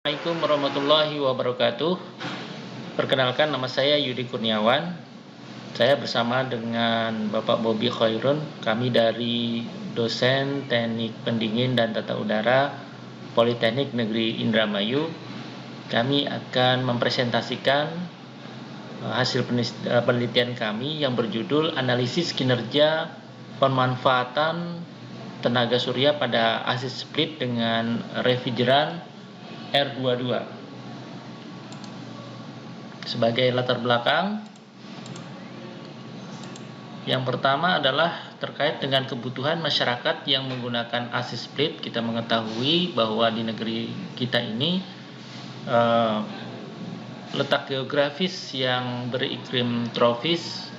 Assalamualaikum warahmatullahi wabarakatuh. Perkenalkan, nama saya Yudi Kurniawan. Saya bersama dengan Bapak Bobi Khairun. Kami dari dosen Teknik Pendingin dan Tata Udara Politeknik Negeri Indramayu. Kami akan mempresentasikan hasil penelitian kami yang berjudul Analisis Kinerja Pemanfaatan Tenaga Surya pada AC Split dengan Refrigeran R22. Sebagai latar belakang, yang pertama adalah terkait dengan kebutuhan masyarakat yang menggunakan AC split. Kita mengetahui bahwa di negeri kita ini letak geografis yang beriklim tropis,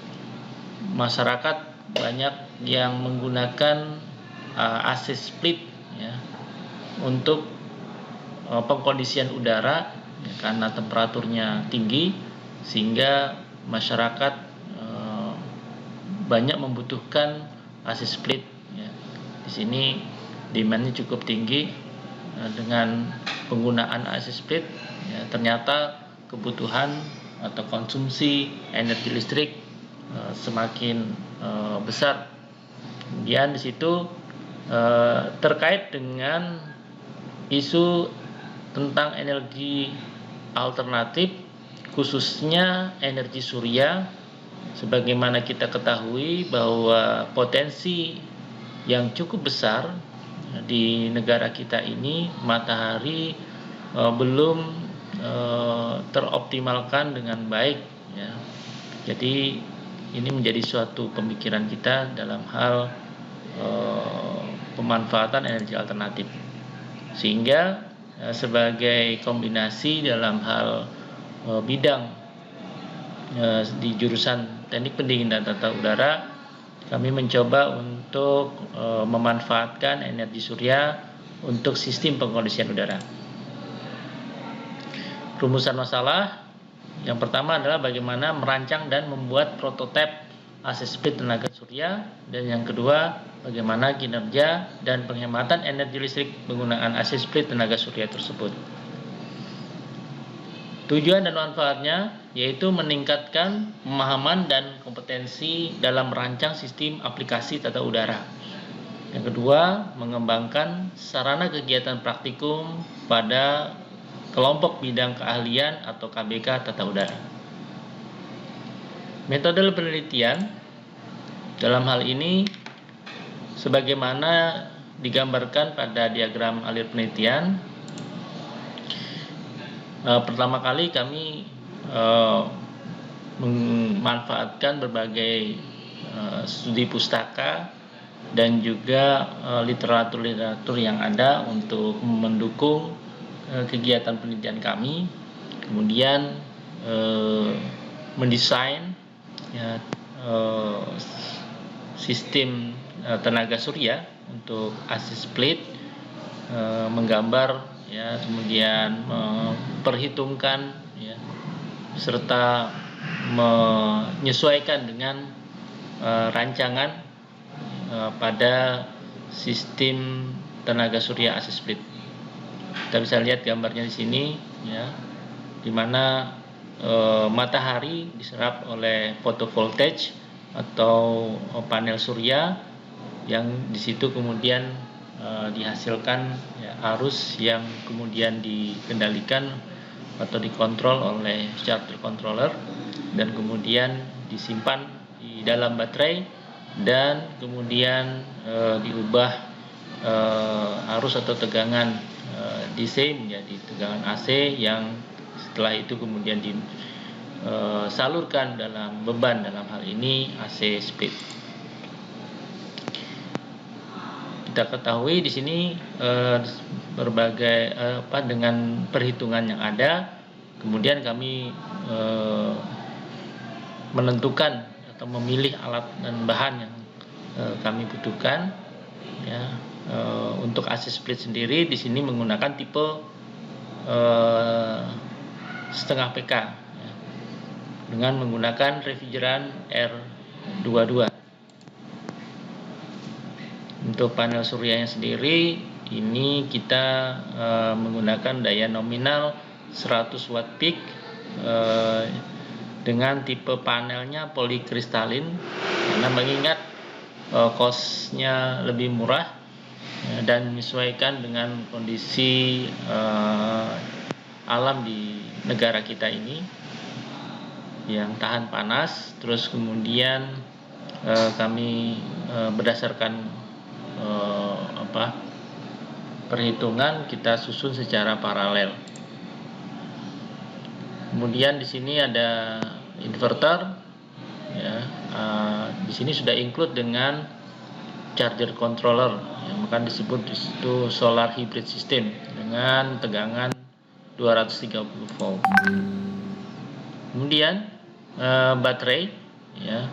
masyarakat banyak yang menggunakan AC split ya, untuk pengkondisian udara ya, karena temperaturnya tinggi sehingga masyarakat banyak membutuhkan AC split ya. Di sini demandnya cukup tinggi dengan penggunaan AC split ya, ternyata kebutuhan atau konsumsi energi listrik semakin besar. Kemudian di situ terkait dengan isu tentang energi alternatif, khususnya energi surya. Sebagaimana kita ketahui bahwa potensi yang cukup besar di negara kita ini, matahari belum teroptimalkan dengan baik ya. Jadi ini menjadi suatu pemikiran kita dalam hal pemanfaatan energi alternatif, sehingga sebagai kombinasi dalam hal bidang di jurusan Teknik Pendingin dan Tata Udara, kami mencoba untuk memanfaatkan energi surya untuk sistem pengkondisian udara. Rumusan masalah yang pertama adalah bagaimana merancang dan membuat prototipe AC split tenaga surya, dan yang kedua bagaimana kinerja dan penghematan energi listrik penggunaan AC split tenaga surya tersebut. Tujuan dan manfaatnya yaitu meningkatkan pemahaman dan kompetensi dalam merancang sistem aplikasi tata udara. Yang kedua, mengembangkan sarana kegiatan praktikum pada kelompok bidang keahlian atau KBK tata udara. Metode penelitian dalam hal ini sebagaimana digambarkan pada diagram alir penelitian. Pertama kali kami memanfaatkan berbagai studi pustaka dan juga literatur yang ada untuk mendukung kegiatan penelitian kami. Kemudian mendesain ya, sistem tenaga surya untuk AC split, menggambar ya, kemudian memperhitungkan ya, serta menyesuaikan dengan rancangan pada sistem tenaga surya AC split. Kita bisa lihat gambarnya di sini ya, di mana matahari diserap oleh photovoltage atau panel surya, yang di situ kemudian dihasilkan ya, arus yang kemudian dikendalikan atau dikontrol oleh charger controller, dan kemudian disimpan di dalam baterai, dan kemudian diubah arus atau tegangan DC menjadi tegangan AC, yang setelah itu kemudian disalurkan dalam beban, dalam hal ini AC split. Kita ketahui di sini berbagai dengan perhitungan yang ada, kemudian kami menentukan atau memilih alat dan bahan yang kami butuhkan ya. Untuk AC split sendiri di sini menggunakan tipe setengah PK ya, dengan menggunakan refrigeran R22. Untuk panel suryanya sendiri ini kita menggunakan daya nominal 100 watt peak dengan tipe panelnya polikristalin, karena mengingat cost-nya lebih murah dan menyesuaikan dengan kondisi alam di negara kita ini yang tahan panas. Terus kemudian kami berdasarkan perhitungan kita susun secara paralel. Kemudian di sini ada inverter, ya. Di sini sudah include dengan charger controller, yang akan disebut di situ solar hybrid system dengan tegangan 230 volt. Kemudian baterai, ya,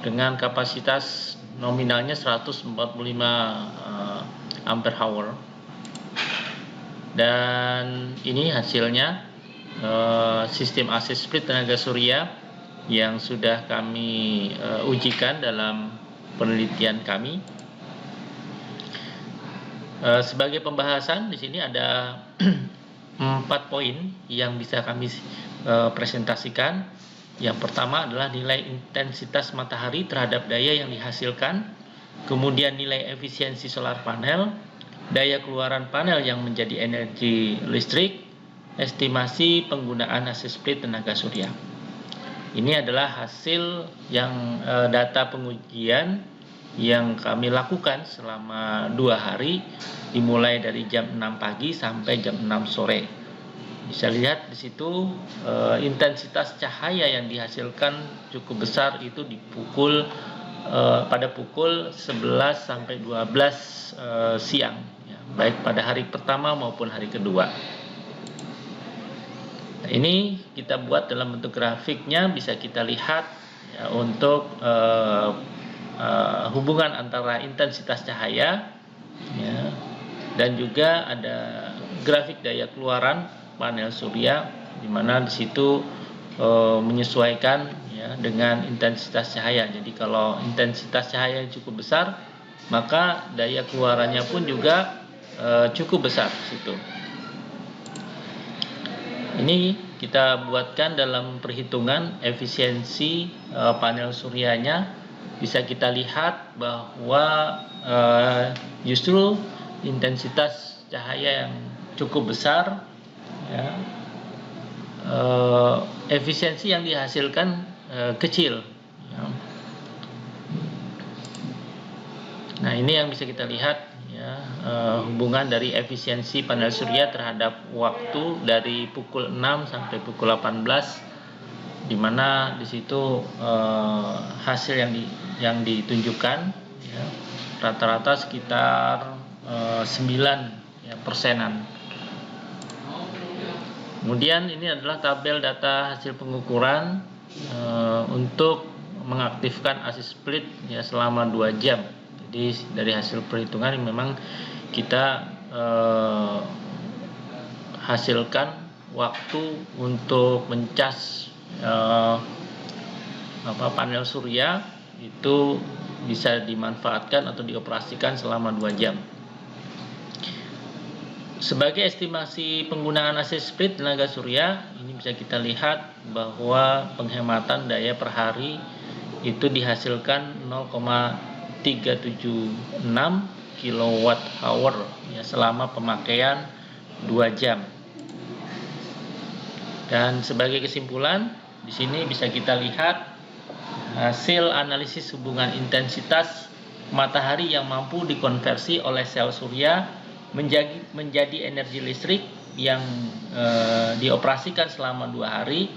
dengan kapasitas nominalnya 145 ampere hour, dan ini hasilnya sistem AC split tenaga surya yang sudah kami ujikan dalam penelitian kami. Sebagai pembahasan di sini ada 4 poin yang bisa kami presentasikan. Yang pertama adalah nilai intensitas matahari terhadap daya yang dihasilkan, kemudian nilai efisiensi solar panel, daya keluaran panel yang menjadi energi listrik, estimasi penggunaan AC split tenaga surya. Ini adalah hasil yang data pengujian yang kami lakukan selama 2 hari, dimulai dari jam 6 pagi sampai jam 6 sore. Bisa lihat di situ intensitas cahaya yang dihasilkan cukup besar, itu di pada pukul 11 sampai 12 siang, ya, baik pada hari pertama maupun hari kedua. Nah, ini kita buat dalam bentuk grafiknya, bisa kita lihat, ya, untuk hubungan antara intensitas cahaya, ya, dan juga ada grafik daya keluaran panel surya, di mana di situ menyesuaikan, ya, dengan intensitas cahaya. Jadi kalau intensitas cahaya cukup besar, maka daya keluarannya pun juga cukup besar di situ. Ini kita buatkan dalam perhitungan efisiensi panel suryanya. Bisa kita lihat bahwa justru intensitas cahaya yang cukup besar, ya, efisiensi yang dihasilkan kecil, ya. Nah, ini yang bisa kita lihat, ya, hubungan dari efisiensi panel surya terhadap waktu dari pukul 6 sampai pukul 18, di mana di situ hasil yang ditunjukkan, ya, rata-rata sekitar 9, ya, persenan. Kemudian ini adalah tabel data hasil pengukuran untuk mengaktifkan AC split, ya, selama 2 jam. Jadi dari hasil perhitungan memang kita hasilkan waktu untuk mencas panel surya itu bisa dimanfaatkan atau dioperasikan selama 2 jam. Sebagai estimasi penggunaan AC split tenaga surya, ini bisa kita lihat bahwa penghematan daya per hari itu dihasilkan 0,376 kWh, ya, selama pemakaian 2 jam. Dan sebagai kesimpulan, di sini bisa kita lihat hasil analisis hubungan intensitas matahari yang mampu dikonversi oleh sel surya menjadi energi listrik yang dioperasikan selama 2 hari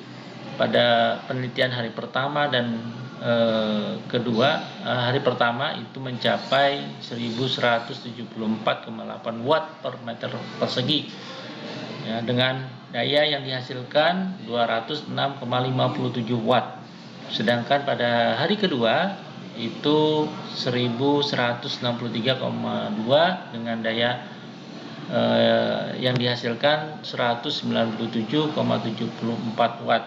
pada penelitian hari pertama dan kedua. Hari pertama itu mencapai 1174,8 watt per meter persegi, ya, dengan daya yang dihasilkan 206,57 watt. Sedangkan pada hari kedua itu 1163,2 dengan daya yang dihasilkan 197,74 watt.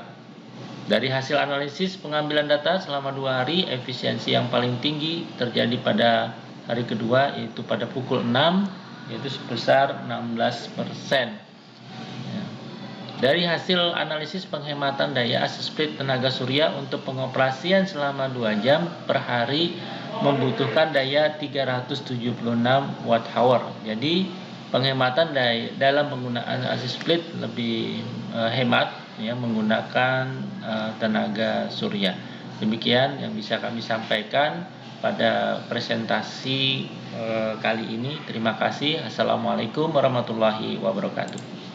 Dari hasil analisis pengambilan data selama 2 hari, efisiensi yang paling tinggi terjadi pada hari kedua, yaitu pada pukul 6 yaitu sebesar 16%. Ya. Dari hasil analisis penghematan daya AC split tenaga surya untuk pengoperasian selama 2 jam per hari membutuhkan daya 376 Wh. Jadi penghematan daya dalam penggunaan AC split lebih hemat ya menggunakan tenaga surya. Demikian yang bisa kami sampaikan pada presentasi kali ini. Terima kasih. Assalamualaikum warahmatullahi wabarakatuh.